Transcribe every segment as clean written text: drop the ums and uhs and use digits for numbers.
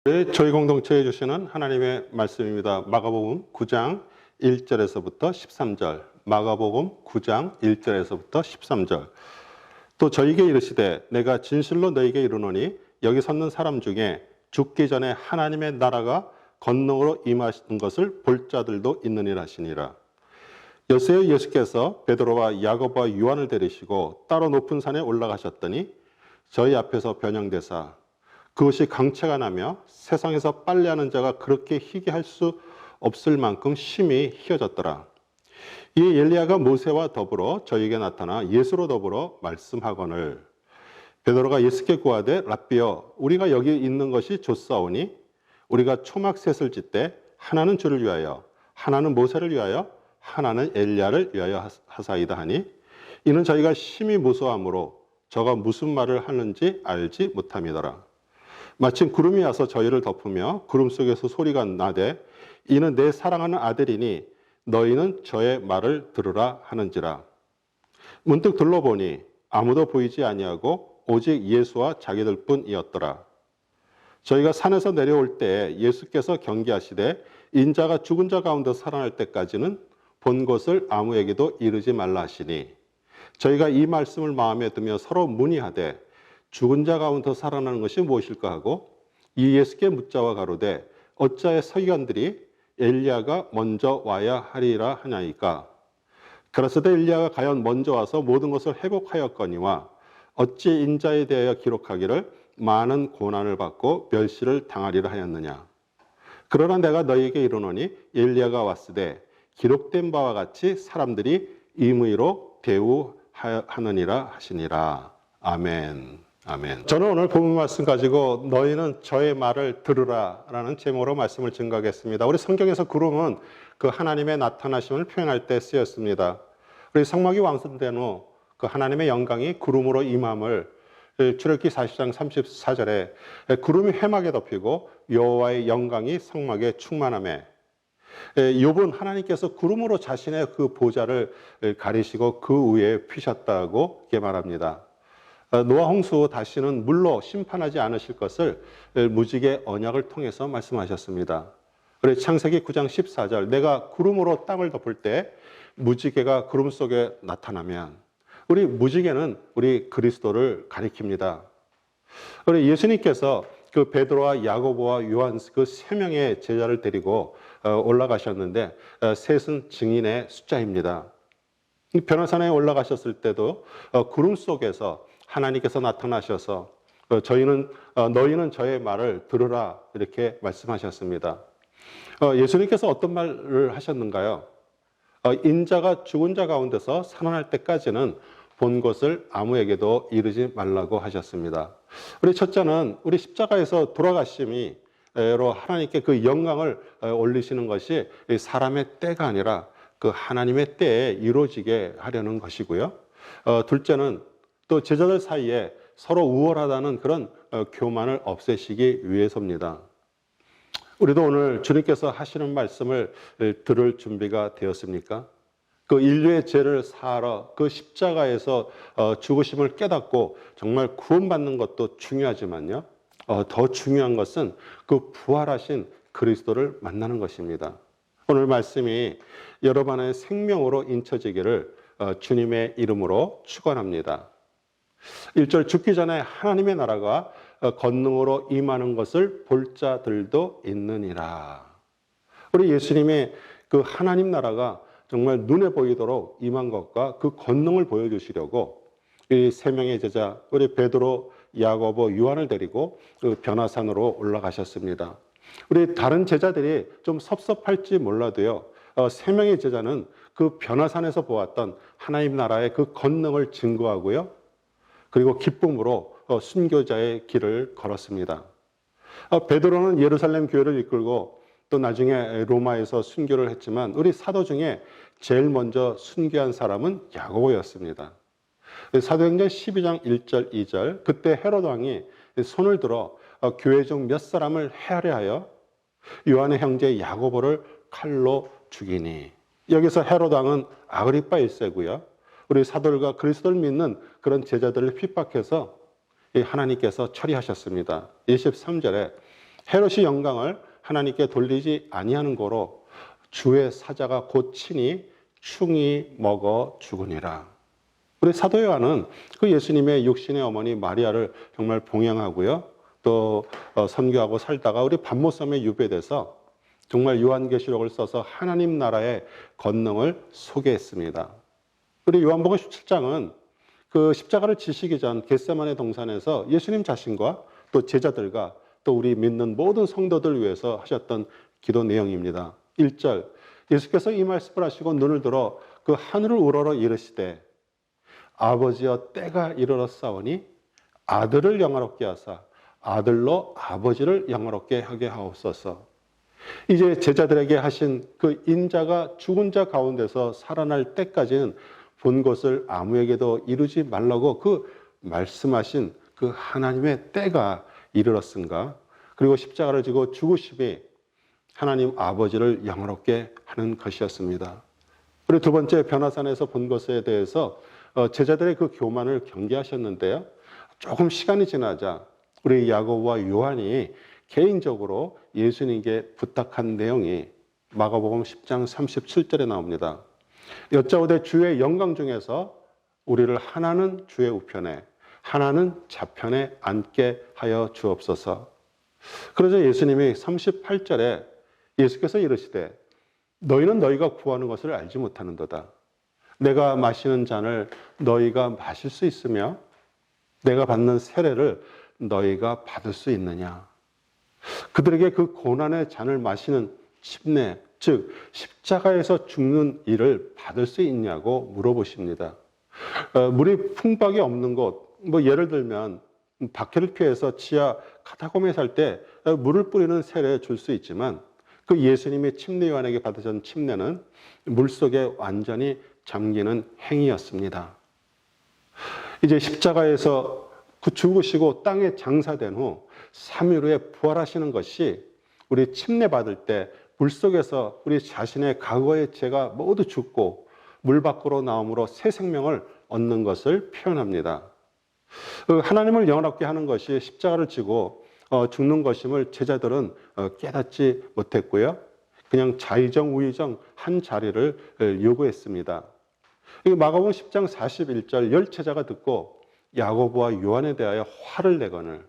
네, 저희 공동체에 주시는 하나님의 말씀입니다. 마가복음 9장 1절에서부터 13절. 마가복음 9장 1절에서부터 13절. 또 저에게 이르시되 내가 진실로 너에게 이르노니 여기 섰는 사람 중에 죽기 전에 하나님의 나라가 권능으로 임하시는 것을 볼 자들도 있느니라 하시니라. 여세의 예수께서 베드로와 야고보와 요한을 데리시고 따로 높은 산에 올라가셨더니 저희 앞에서 변형되사 그것이 강체가 나며 세상에서 빨래하는 자가 그렇게 희게 할 수 없을 만큼 심히 희어졌더라. 이 엘리야가 모세와 더불어 저에게 나타나 예수로 더불어 말씀하거늘 베드로가 예수께 구하되 랍비여 우리가 여기 있는 것이 좋사오니 우리가 초막셋을 짓되 하나는 주를 위하여 하나는 모세를 위하여 하나는 엘리야를 위하여 하사이다 하니 이는 저희가 심히 무서워하므로 저가 무슨 말을 하는지 알지 못함이더라. 마침 구름이 와서 저희를 덮으며 구름 속에서 소리가 나되 이는 내 사랑하는 아들이니 너희는 저의 말을 들으라 하는지라. 문득 둘러보니 아무도 보이지 아니하고 오직 예수와 자기들 뿐이었더라. 저희가 산에서 내려올 때 예수께서 경계하시되 인자가 죽은 자 가운데 살아날 때까지는 본 것을 아무에게도 이르지 말라 하시니 저희가 이 말씀을 마음에 두며 서로 문의하되 죽은 자 가운데 살아나는 것이 무엇일까 하고 이 예수께 묻자와 가로되 어찌하여 서기관들이 엘리야가 먼저 와야 하리라 하냐이까. 그러서되 엘리야가 과연 먼저 와서 모든 것을 회복하였거니와 어찌 인자에 대하여 기록하기를 많은 고난을 받고 멸시를 당하리라 하였느냐. 그러나 내가 너희에게 이르노니 엘리야가 왔으되 기록된 바와 같이 사람들이 임의로 대우하느니라 하시니라. 아멘. 아멘. 저는 오늘 본문 말씀 가지고 너희는 저의 말을 들으라 라는 제목으로 말씀을 증거하겠습니다. 우리 성경에서 구름은 그 하나님의 나타나심을 표현할 때 쓰였습니다. 우리 성막이 완성된 후 그 하나님의 영광이 구름으로 임함을 출애굽기 40장 34절에 구름이 회막에 덮이고 여호와의 영광이 성막에 충만하매 욥은 하나님께서 구름으로 자신의 그 보좌를 가리시고 그 위에 피셨다고 이렇게 말합니다. 노아 홍수 후 다시는 물로 심판하지 않으실 것을 무지개 언약을 통해서 말씀하셨습니다. 그래서 창세기 9장 14절 내가 구름으로 땅을 덮을 때 무지개가 구름 속에 나타나면 우리 무지개는 우리 그리스도를 가리킵니다. 우리 예수님께서 그 베드로와 야고보와 요한 그 세 명의 제자를 데리고 올라가셨는데 셋은 증인의 숫자입니다. 변화산에 올라가셨을 때도 구름 속에서 하나님께서 나타나셔서 너희는 저의 말을 들으라 이렇게 말씀하셨습니다. 예수님께서 어떤 말을 하셨는가요? 인자가 죽은 자 가운데서 살아날 때까지는 본 것을 아무에게도 이르지 말라고 하셨습니다. 우리 첫째는 우리 십자가에서 돌아가심이 로 하나님께 그 영광을 올리시는 것이 사람의 때가 아니라 그 하나님의 때에 이루어지게 하려는 것이고요. 둘째는 또 제자들 사이에 서로 우월하다는 그런 교만을 없애시기 위해서입니다. 우리도 오늘 주님께서 하시는 말씀을 들을 준비가 되었습니까? 그 인류의 죄를 사하러 그 십자가에서 죽으심을 깨닫고 정말 구원받는 것도 중요하지만요. 더 중요한 것은 그 부활하신 그리스도를 만나는 것입니다. 오늘 말씀이 여러분의 생명으로 인쳐지기를 주님의 이름으로 축원합니다. 1절 죽기 전에 하나님의 나라가 권능으로 임하는 것을 볼 자들도 있느니라. 우리 예수님의 그 하나님 나라가 정말 눈에 보이도록 임한 것과 그 권능을 보여주시려고 이 세 명의 제자 우리 베드로, 야고보, 요한을 데리고 그 변화산으로 올라가셨습니다. 우리 다른 제자들이 좀 섭섭할지 몰라도요. 세 명의 제자는 그 변화산에서 보았던 하나님 나라의 그 권능을 증거하고요. 그리고 기쁨으로 순교자의 길을 걸었습니다. 베드로는 예루살렘 교회를 이끌고 또 나중에 로마에서 순교를 했지만 우리 사도 중에 제일 먼저 순교한 사람은 야고보였습니다. 사도행전 12장 1절 2절 그때 헤롯 왕이 손을 들어 교회 중 몇 사람을 해하려 하여 요한의 형제 야고보를 칼로 죽이니 여기서 헤롯 왕은 아그리파 1세고요. 우리 사도들과 그리스도를 믿는 그런 제자들을 핍박해서 하나님께서 처리하셨습니다. 23절에 헤롯이 영광을 하나님께 돌리지 아니하는 고로 주의 사자가 곧 친히 충이 먹어 죽으니라. 우리 사도 요한은 그 예수님의 육신의 어머니 마리아를 정말 봉양하고요. 또 선교하고 살다가 우리 반모섬에 유배돼서 정말 요한계시록을 써서 하나님 나라의 권능을 소개했습니다. 우리 요한복음 17장은 그 십자가를 지시기 전 겟세마네 동산에서 예수님 자신과 또 제자들과 또 우리 믿는 모든 성도들 위해서 하셨던 기도 내용입니다. 1절, 예수께서 이 말씀을 하시고 눈을 들어 그 하늘을 우러러 이르시되 아버지여 때가 이르렀사오니 아들을 영화롭게 하사 아들로 아버지를 영화롭게 하게 하옵소서. 이제 제자들에게 하신 그 인자가 죽은 자 가운데서 살아날 때까지는 본 것을 아무에게도 이루지 말라고 그 말씀하신 그 하나님의 때가 이르렀은가. 그리고 십자가를 지고 죽으심이 하나님 아버지를 영화롭게 하는 것이었습니다. 그리고 두 번째, 변화산에서 본 것에 대해서 제자들의 그 교만을 경계하셨는데요. 조금 시간이 지나자 우리 야고보와 요한이 개인적으로 예수님께 부탁한 내용이 마가복음 10장 37절에 나옵니다. 여짜오되 주의 영광 중에서 우리를 하나는 주의 우편에 하나는 좌편에 앉게 하여 주옵소서. 그러자 예수님이 38절에 예수께서 이르시되 너희는 너희가 구하는 것을 알지 못하는도다. 내가 마시는 잔을 너희가 마실 수 있으며 내가 받는 세례를 너희가 받을 수 있느냐. 그들에게 그 고난의 잔을 마시는 침례, 즉 십자가에서 죽는 일을 받을 수 있냐고 물어보십니다. 물이 풍박이 없는 곳, 예를 들면 박해를 피해서 지하 카타콤에 살 때 물을 뿌리는 세례 줄 수 있지만 그 예수님이 침례 요한에게 받으신 침례는 물속에 완전히 잠기는 행위였습니다. 이제 십자가에서 죽으시고 땅에 장사된 후 3일 후에 부활하시는 것이 우리 침례 받을 때 물속에서 우리 자신의 과거의 죄가 모두 죽고 물 밖으로 나옴으로 새 생명을 얻는 것을 표현합니다. 하나님을 영원하게 하는 것이 십자가를 지고 죽는 것임을 제자들은 깨닫지 못했고요. 그냥 자의정 우의정 한 자리를 요구했습니다. 마가복음 10장 41절 열제자가 듣고 야고보와 요한에 대하여 화를 내거늘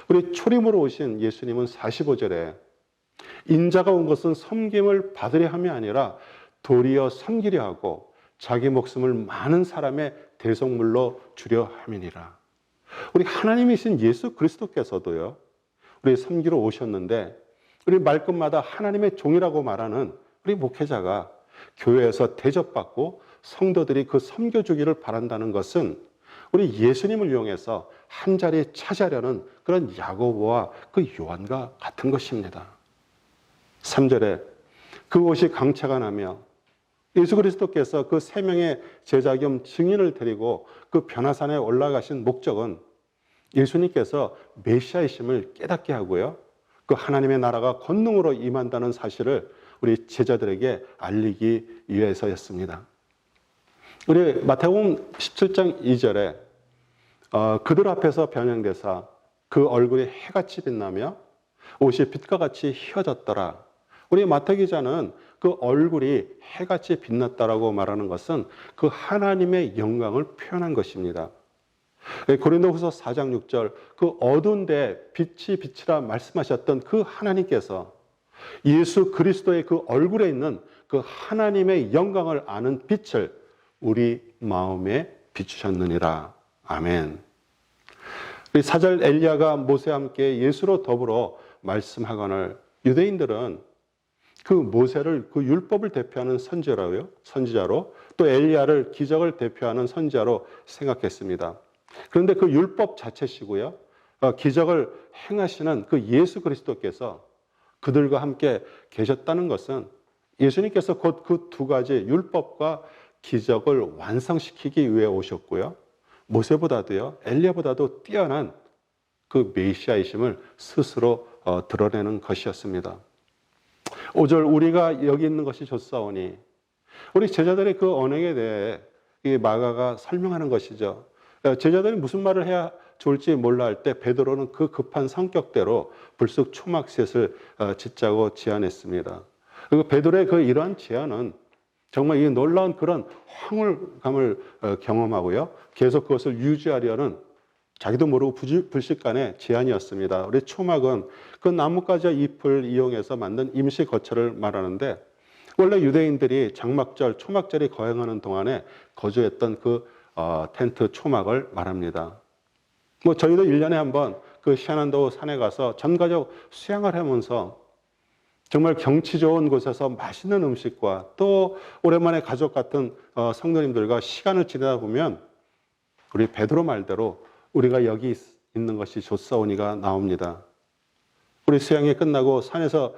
우리 초림으로 오신 예수님은 45절에 인자가 온 것은 섬김을 받으려 함이 아니라 도리어 섬기려 하고 자기 목숨을 많은 사람의 대속물로 주려 함이니라. 우리 하나님이신 예수 그리스도께서도요. 우리 섬기러 오셨는데 우리 말끝마다 하나님의 종이라고 말하는 우리 목회자가 교회에서 대접받고 성도들이 그 섬겨주기를 바란다는 것은 우리 예수님을 이용해서 한 자리 차지하려는 그런 야고보와 그 요한과 같은 것입니다. 3절에 그곳이 강차가 나며 예수 그리스도께서 그 세 명의 제자 겸 증인을 데리고 그 변화산에 올라가신 목적은 예수님께서 메시아이심을 깨닫게 하고요. 그 하나님의 나라가 권능으로 임한다는 사실을 우리 제자들에게 알리기 위해서였습니다. 우리 마태복음 17장 2절에 그들 앞에서 변형되사 그 얼굴이 해같이 빛나며 옷이 빛과 같이 휘어졌더라. 우리 마태 기자는 그 얼굴이 해같이 빛났다라고 말하는 것은 그 하나님의 영광을 표현한 것입니다. 고린도후서 4장 6절 그 어두운 데 빛이 빛이라 말씀하셨던 그 하나님께서 예수 그리스도의 그 얼굴에 있는 그 하나님의 영광을 아는 빛을 우리 마음에 비추셨느니라. 아멘. 우리 4절 엘리야가 모세와 함께 예수로 더불어 말씀하거늘 유대인들은 그 모세를 그 율법을 대표하는 선지자로 또 엘리야를 기적을 대표하는 선지자로 생각했습니다. 그런데 그 율법 자체시고요. 기적을 행하시는 그 예수 그리스도께서 그들과 함께 계셨다는 것은 예수님께서 곧 그 두 가지 율법과 기적을 완성시키기 위해 오셨고요. 모세보다도요, 엘리야보다도 뛰어난 그 메시아이심을 스스로 드러내는 것이었습니다. 5절 우리가 여기 있는 것이 좋사오니 우리 제자들의 그 언행에 대해 이 마가가 설명하는 것이죠. 제자들이 무슨 말을 해야 좋을지 몰라 할 때 베드로는 그 급한 성격대로 불쑥 초막셋을 짓자고 제안했습니다. 그리고 베드로의 그 이러한 제안은 정말 이 놀라운 그런 황홀감을 경험하고요. 계속 그것을 유지하려는 자기도 모르고 불식간의 제안이었습니다. 우리 초막은 그 나뭇가지와 잎을 이용해서 만든 임시 거처를 말하는데 원래 유대인들이 장막절, 초막절이 거행하는 동안에 거주했던 그 텐트 초막을 말합니다. 뭐 저희도 1년에 한번 그 시아난도 산에 가서 전가족 수양을 하면서 정말 경치 좋은 곳에서 맛있는 음식과 또 오랜만에 가족 같은 성도님들과 시간을 지내다 보면 우리 베드로 말대로 우리가 여기 있는 것이 좋사오니가 나옵니다. 우리 수양이 끝나고 산에서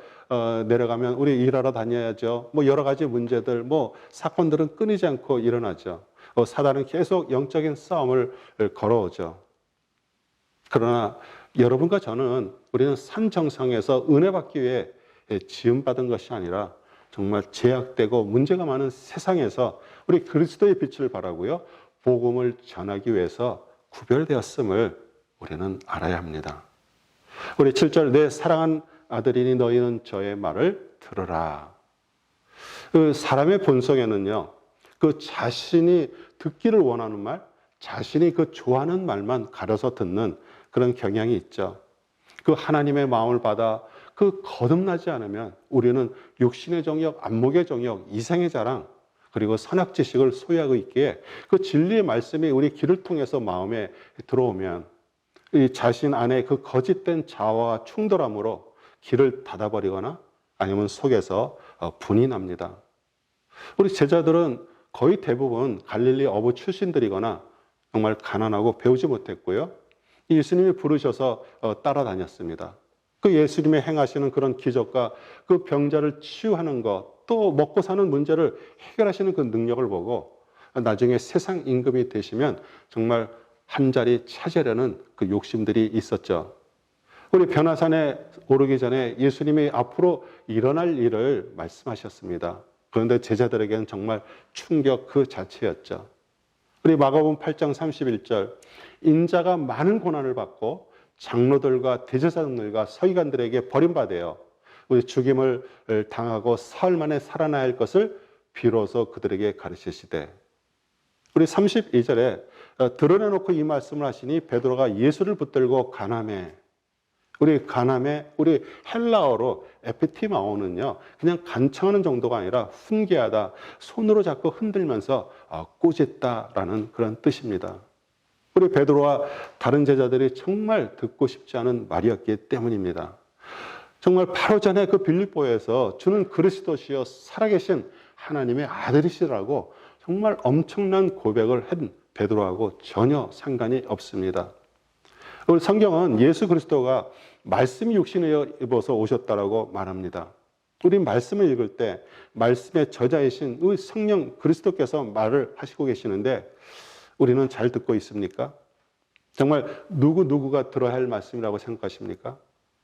내려가면 우리 일하러 다녀야죠. 뭐 여러 가지 문제들, 뭐 사건들은 끊이지 않고 일어나죠. 사단은 계속 영적인 싸움을 걸어오죠. 그러나 여러분과 저는 우리는 산 정상에서 은혜 받기 위해 지음받은 것이 아니라 정말 제약되고 문제가 많은 세상에서 우리 그리스도의 빛을 바라고요. 복음을 전하기 위해서 구별되었음을 우리는 알아야 합니다. 우리 7절 내 사랑한 아들이니 너희는 저의 말을 들으라. 그 사람의 본성에는요. 그 자신이 듣기를 원하는 말, 자신이 그 좋아하는 말만 가려서 듣는 그런 경향이 있죠. 그 하나님의 마음을 받아 그 거듭나지 않으면 우리는 육신의 정욕, 안목의 정욕, 이생의 자랑, 그리고 선악 지식을 소유하고 있기에 그 진리의 말씀이 우리 귀를 통해서 마음에 들어오면 이 자신 안에 그 거짓된 자아와 충돌함으로 귀를 닫아버리거나 아니면 속에서 분이 납니다. 우리 제자들은 거의 대부분 갈릴리 어부 출신들이거나 정말 가난하고 배우지 못했고요. 예수님이 부르셔서 따라다녔습니다. 그 예수님의 행하시는 그런 기적과 그 병자를 치유하는 것, 또 먹고 사는 문제를 해결하시는 그 능력을 보고 나중에 세상 임금이 되시면 정말 한 자리 차지하려는 그 욕심들이 있었죠. 우리 변화산에 오르기 전에 예수님이 앞으로 일어날 일을 말씀하셨습니다. 그런데 제자들에게는 정말 충격 그 자체였죠. 우리 마가복음 8장 31절 인자가 많은 고난을 받고 장로들과 대제사장들과 서기관들에게 버림받아요. 우리 죽임을 당하고 사흘 만에 살아나야 할 것을 비로소 그들에게 가르치시되 우리 32절에 드러내놓고 이 말씀을 하시니 베드로가 예수를 붙들고 가늠해. 우리 헬라어로 에피티마오는요 그냥 간청하는 정도가 아니라 훈계하다, 손으로 잡고 흔들면서 꾸짖다라는 그런 뜻입니다. 우리 베드로와 다른 제자들이 정말 듣고 싶지 않은 말이었기 때문입니다. 정말 바로 전에 그 빌립보에서 주는 그리스도시여 살아계신 하나님의 아들이시라고 정말 엄청난 고백을 한 베드로하고 전혀 상관이 없습니다. 우리 성경은 예수 그리스도가 말씀이 육신을 입어서 오셨다라고 말합니다. 우리 말씀을 읽을 때 말씀의 저자이신 우리 성령 그리스도께서 말을 하시고 계시는데 우리는 잘 듣고 있습니까? 정말 누구가 들어야 할 말씀이라고 생각하십니까?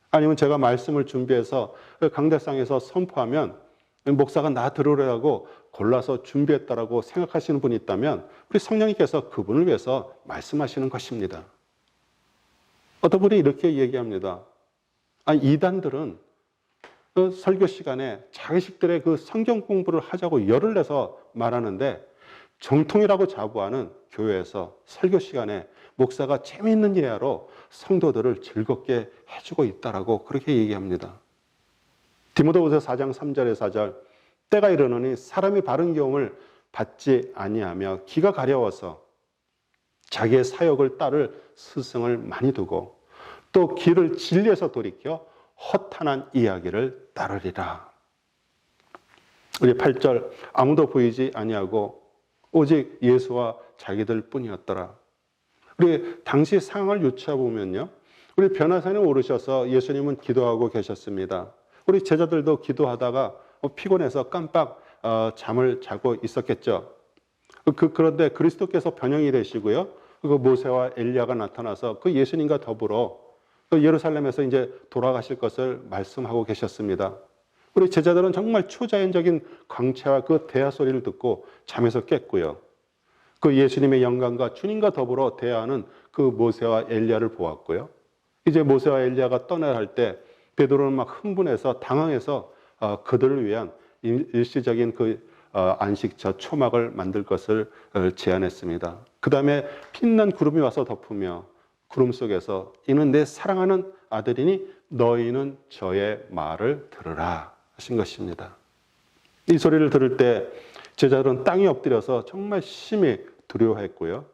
아니면 제가 말씀을 준비해서 강대상에서 선포하면 목사가 나 들으라고 골라서 준비했다라고 생각하시는 분이 있다면 우리 성령님께서 그분을 위해서 말씀하시는 것입니다. 어떤 분이 이렇게 얘기합니다. 이단들은 그 설교 시간에 자기식들의 그 성경 공부를 하자고 열을 내서 말하는데 정통이라고 자부하는 교회에서 설교 시간에 목사가 재미있는 예화로 성도들을 즐겁게 해주고 있다라고 그렇게 얘기합니다. 디모데후서 4장 3절의 4절 때가 이르노니 사람이 바른 교훈을 받지 아니하며 귀가 가려워서 자기의 사역을 따를 스승을 많이 두고 또 귀를 진리에서 돌이켜 허탄한 이야기를 따르리라. 우리 8절 아무도 보이지 아니하고 오직 예수와 자기들 뿐이었더라. 우리 당시 상황을 유추해보면요. 우리 변화산에 오르셔서 예수님은 기도하고 계셨습니다. 우리 제자들도 기도하다가 피곤해서 깜빡 잠을 자고 있었겠죠. 그런데 그리스도께서 변형이 되시고요. 그 모세와 엘리야가 나타나서 그 예수님과 더불어 예루살렘에서 이제 돌아가실 것을 말씀하고 계셨습니다. 우리 제자들은 정말 초자연적인 광채와 그 대화 소리를 듣고 잠에서 깼고요. 그 예수님의 영광과 주님과 더불어 대화하는 그 모세와 엘리야를 보았고요. 이제 모세와 엘리야가 떠나야 할 때 베드로는 막 흥분해서 당황해서 그들을 위한 일시적인 그 안식처 초막을 만들 것을 제안했습니다. 그 다음에 빛난 구름이 와서 덮으며 구름 속에서 이는 내 사랑하는 아들이니 너희는 저의 말을 들으라 하신 것입니다. 이 소리를 들을 때 제자들은 땅에 엎드려서 정말 심히 두려워했고요.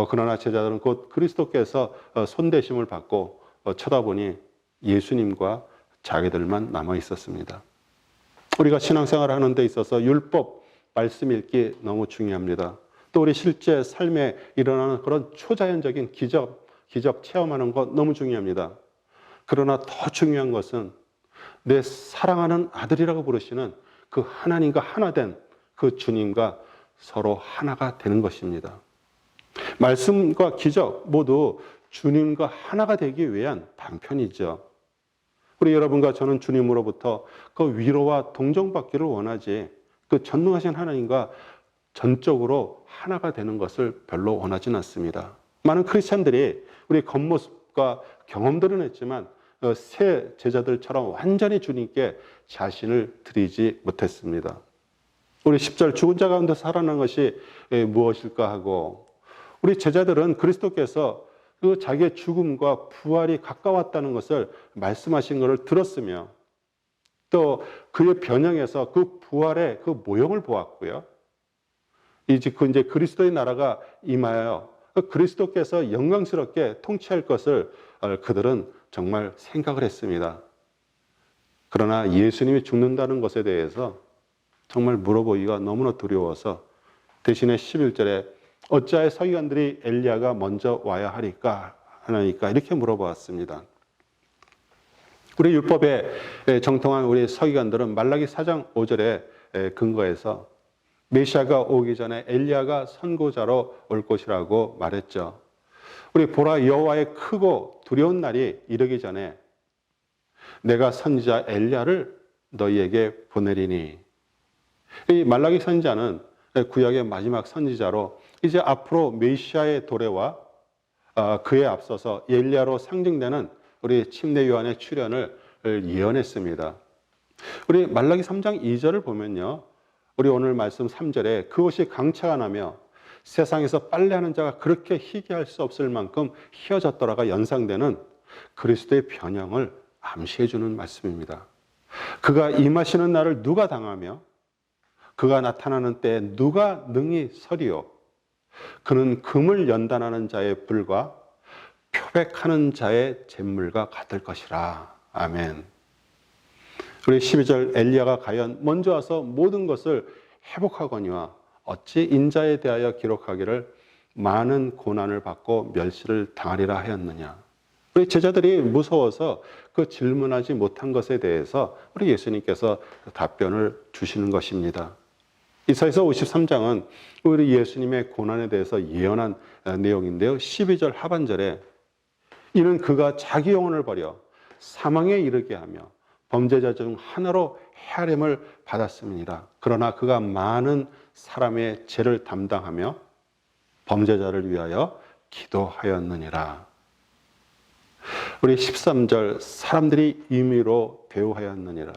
그러나 제자들은 곧 그리스도께서 손대심을 받고 쳐다보니 예수님과 자기들만 남아 있었습니다. 우리가 신앙생활을 하는 데 있어서 율법 말씀 읽기 너무 중요합니다. 또 우리 실제 삶에 일어나는 그런 초자연적인 기적 체험하는 것 너무 중요합니다. 그러나 더 중요한 것은 내 사랑하는 아들이라고 부르시는 그 하나님과 하나 된 그 주님과 서로 하나가 되는 것입니다. 말씀과 기적 모두 주님과 하나가 되기 위한 방편이죠. 우리 여러분과 저는 주님으로부터 그 위로와 동정받기를 원하지 그 전능하신 하나님과 전적으로 하나가 되는 것을 별로 원하진 않습니다. 많은 크리스찬들이 우리 겉모습과 경험들은 했지만 새 제자들처럼 완전히 주님께 자신을 드리지 못했습니다. 우리 10절 죽은 자 가운데 살아난 것이 무엇일까 하고 우리 제자들은 그리스도께서 그 자기의 죽음과 부활이 가까웠다는 것을 말씀하신 것을 들었으며 또 그의 변형에서 그 부활의 그 모형을 보았고요. 이제 그리스도의 나라가 임하여 그리스도께서 영광스럽게 통치할 것을 그들은 정말 생각을 했습니다. 그러나 예수님이 죽는다는 것에 대해서 정말 물어보기가 너무나 두려워서 대신에 11절에 어찌하여 서기관들이 엘리야가 먼저 와야 하나니까 이렇게 물어보았습니다. 우리 율법에 정통한 우리 서기관들은 말라기 4장 5절에 근거해서 메시아가 오기 전에 엘리야가 선고자로 올 것이라고 말했죠. 우리 보라 여호와의 크고 두려운 날이 이르기 전에 내가 선지자 엘리야를 너희에게 보내리니. 이 말라기 선지자는 구약의 마지막 선지자로 이제 앞으로 메시아의 도래와 그에 앞서서 엘리야로 상징되는 우리 침례 요한의 출현을 예언했습니다. 우리 말라기 3장 2절을 보면요. 우리 오늘 말씀 3절에 그것이 강차가 나며 세상에서 빨래하는 자가 그렇게 희귀할 수 없을 만큼 희어졌더라가 연상되는 그리스도의 변형을 암시해 주는 말씀입니다. 그가 임하시는 날을 누가 당하며 그가 나타나는 때에 누가 능히 서리요. 그는 금을 연단하는 자의 불과 표백하는 자의 잿물과 같을 것이라. 아멘. 우리 12절 엘리야가 과연 먼저 와서 모든 것을 회복하거니와 어찌 인자에 대하여 기록하기를 많은 고난을 받고 멸시를 당하리라 하였느냐. 우리 제자들이 무서워서 그 질문하지 못한 것에 대해서 우리 예수님께서 답변을 주시는 것입니다. 이사야서 53장은 우리 예수님의 고난에 대해서 예언한 내용인데요. 12절 하반절에 이는 그가 자기 영혼을 버려 사망에 이르게 하며 범죄자 중 하나로 헤아림을 받았습니다. 그러나 그가 많은 사람의 죄를 담당하며 범죄자를 위하여 기도하였느니라. 우리 13절 사람들이 임의로 대우하였느니라.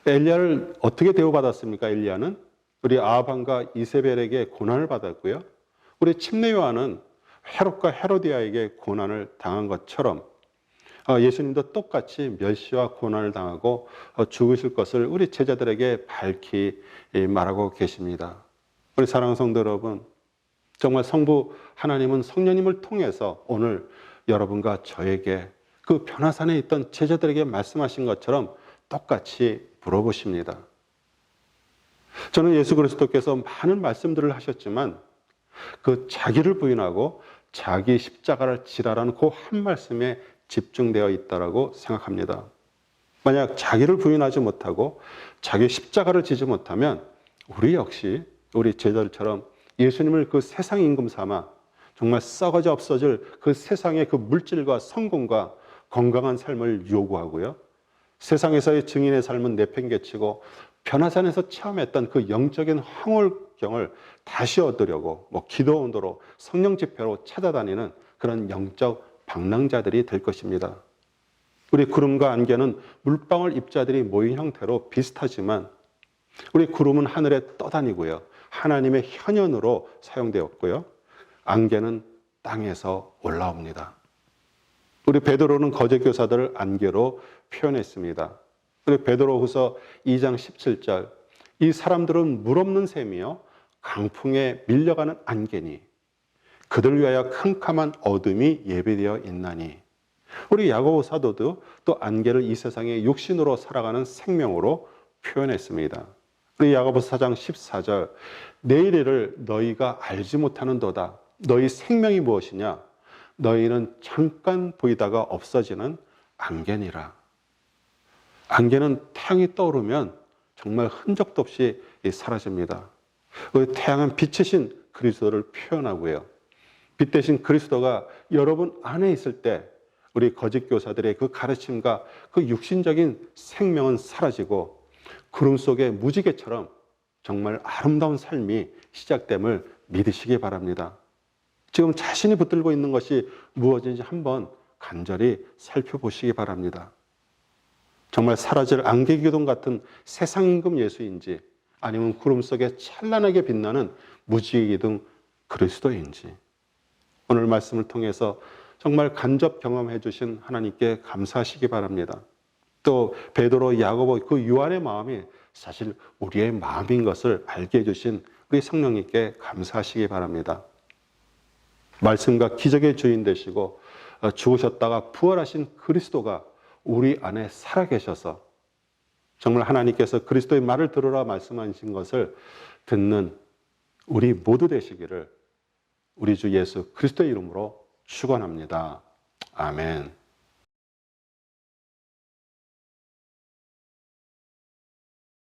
엘리야를 어떻게 대우받았습니까? 엘리야는 우리 아합과 이세벨에게 고난을 받았고요. 우리 침례 요한은 헤롯과 헤로디아에게 고난을 당한 것처럼 예수님도 똑같이 멸시와 고난을 당하고 죽으실 것을 우리 제자들에게 밝히 말하고 계십니다. 우리 사랑하는 성도 여러분, 정말 성부 하나님은 성령님을 통해서 오늘 여러분과 저에게 그 변화산에 있던 제자들에게 말씀하신 것처럼 똑같이 물어보십니다. 저는 예수 그리스도께서 많은 말씀들을 하셨지만 그 자기를 부인하고 자기 십자가를 지라라는 그 한 말씀에 집중되어 있다고 생각합니다. 만약 자기를 부인하지 못하고 자기 십자가를 지지 못하면 우리 역시 우리 제자들처럼 예수님을 그 세상 임금 삼아 정말 썩어져 없어질 그 세상의 그 물질과 성공과 건강한 삶을 요구하고요. 세상에서의 증인의 삶은 내팽개치고 변화산에서 체험했던 그 영적인 특경을 다시 얻으려고 기도 온도로 성령 집회로 찾아다니는 그런 영적 방랑자들이 될 것입니다. 우리 구름과 안개는 물방울 입자들이 모인 형태로 비슷하지만 우리 구름은 하늘에 떠다니고요. 하나님의 현현으로 사용되었고요. 안개는 땅에서 올라옵니다. 우리 베드로는 거짓 교사들을 안개로 표현했습니다. 우리 베드로후서 2장 17절 이 사람들은 물 없는 셈이요 강풍에 밀려가는 안개니 그들 위하여 캄캄한 어둠이 예비되어 있나니. 우리 야고보 사도도 또 안개를 이 세상의 육신으로 살아가는 생명으로 표현했습니다. 우리 야고보서 4장 14절 내일 일을 너희가 알지 못하는도다. 너희 생명이 무엇이냐? 너희는 잠깐 보이다가 없어지는 안개니라. 안개는 태양이 떠오르면 정말 흔적도 없이 사라집니다. 태양은 빛이신 그리스도를 표현하고요. 빛 대신 그리스도가 여러분 안에 있을 때 우리 거짓 교사들의 그 가르침과 그 육신적인 생명은 사라지고 구름 속의 무지개처럼 정말 아름다운 삶이 시작됨을 믿으시기 바랍니다. 지금 자신이 붙들고 있는 것이 무엇인지 한번 간절히 살펴보시기 바랍니다. 정말 사라질 안개기둥 같은 세상 임금 예수인지 아니면 구름 속에 찬란하게 빛나는 무지개기둥 그리스도인지 오늘 말씀을 통해서 정말 간접 경험해 주신 하나님께 감사하시기 바랍니다. 또 베드로, 야고보 그 요한의 마음이 사실 우리의 마음인 것을 알게 해주신 우리 성령님께 감사하시기 바랍니다. 말씀과 기적의 주인 되시고 죽으셨다가 부활하신 그리스도가 우리 안에 살아계셔서 정말 하나님께서 그리스도의 말을 들으라 말씀하신 것을 듣는 우리 모두 되시기를 우리 주 예수 그리스도의 이름으로 축원합니다. 아멘.